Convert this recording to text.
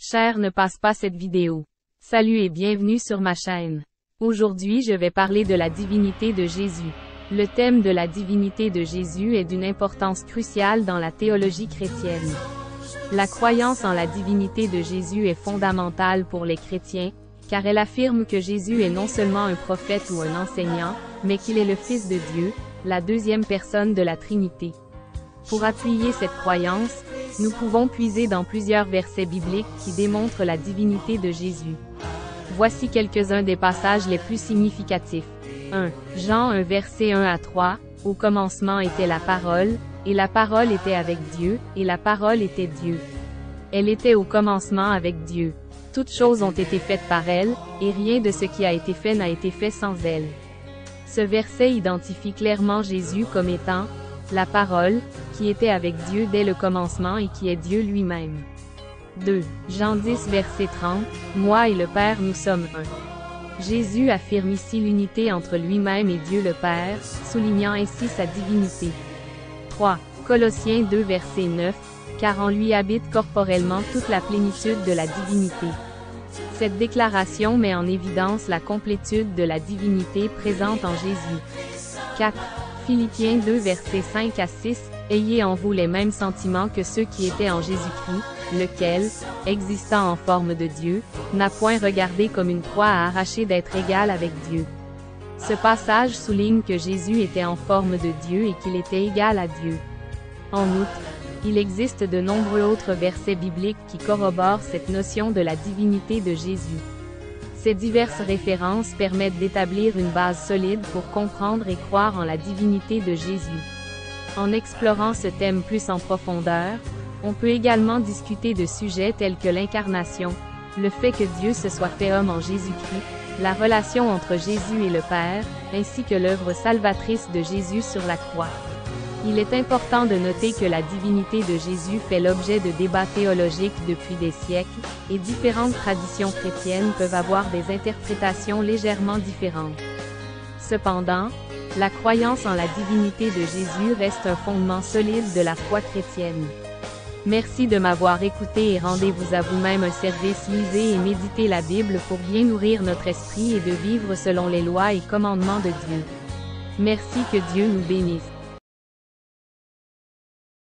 Cher, ne passe pas cette vidéo. Salut et bienvenue sur ma chaîne. Aujourd'hui je vais parler de la divinité de Jésus. Le thème de la divinité de Jésus est d'une importance cruciale dans la théologie chrétienne. La croyance en la divinité de Jésus est fondamentale pour les chrétiens, car elle affirme que Jésus est non seulement un prophète ou un enseignant, mais qu'il est le Fils de Dieu, la deuxième personne de la Trinité. Pour appuyer cette croyance, nous pouvons puiser dans plusieurs versets bibliques qui démontrent la divinité de Jésus. Voici quelques-uns des passages les plus significatifs. 1. Jean 1 verset 1 à 3, « Au commencement était la parole, et la parole était avec Dieu, et la parole était Dieu. Elle était au commencement avec Dieu. Toutes choses ont été faites par elle, et rien de ce qui a été fait n'a été fait sans elle. » Ce verset identifie clairement Jésus comme étant la parole, qui était avec Dieu dès le commencement et qui est Dieu lui-même. 2. Jean 10 verset 30, « Moi et le Père nous sommes un. » Jésus affirme ici l'unité entre lui-même et Dieu le Père, soulignant ainsi sa divinité. 3. Colossiens 2 verset 9, « Car en lui habite corporellement toute la plénitude de la divinité. » Cette déclaration met en évidence la complétude de la divinité présente en Jésus. 4. Philippiens 2 versets 5 à 6, « Ayez en vous les mêmes sentiments que ceux qui étaient en Jésus-Christ, lequel, existant en forme de Dieu, n'a point regardé comme une proie à arracher d'être égal avec Dieu. » Ce passage souligne que Jésus était en forme de Dieu et qu'il était égal à Dieu. En outre, il existe de nombreux autres versets bibliques qui corroborent cette notion de la divinité de Jésus. Ces diverses références permettent d'établir une base solide pour comprendre et croire en la divinité de Jésus. En explorant ce thème plus en profondeur, on peut également discuter de sujets tels que l'incarnation, le fait que Dieu se soit fait homme en Jésus-Christ, la relation entre Jésus et le Père, ainsi que l'œuvre salvatrice de Jésus sur la croix. Il est important de noter que la divinité de Jésus fait l'objet de débats théologiques depuis des siècles, et différentes traditions chrétiennes peuvent avoir des interprétations légèrement différentes. Cependant, la croyance en la divinité de Jésus reste un fondement solide de la foi chrétienne. Merci de m'avoir écouté et rendez-vous à vous-même un service. Lisez et méditez la Bible pour bien nourrir notre esprit et de vivre selon les lois et commandements de Dieu. Merci, que Dieu nous bénisse.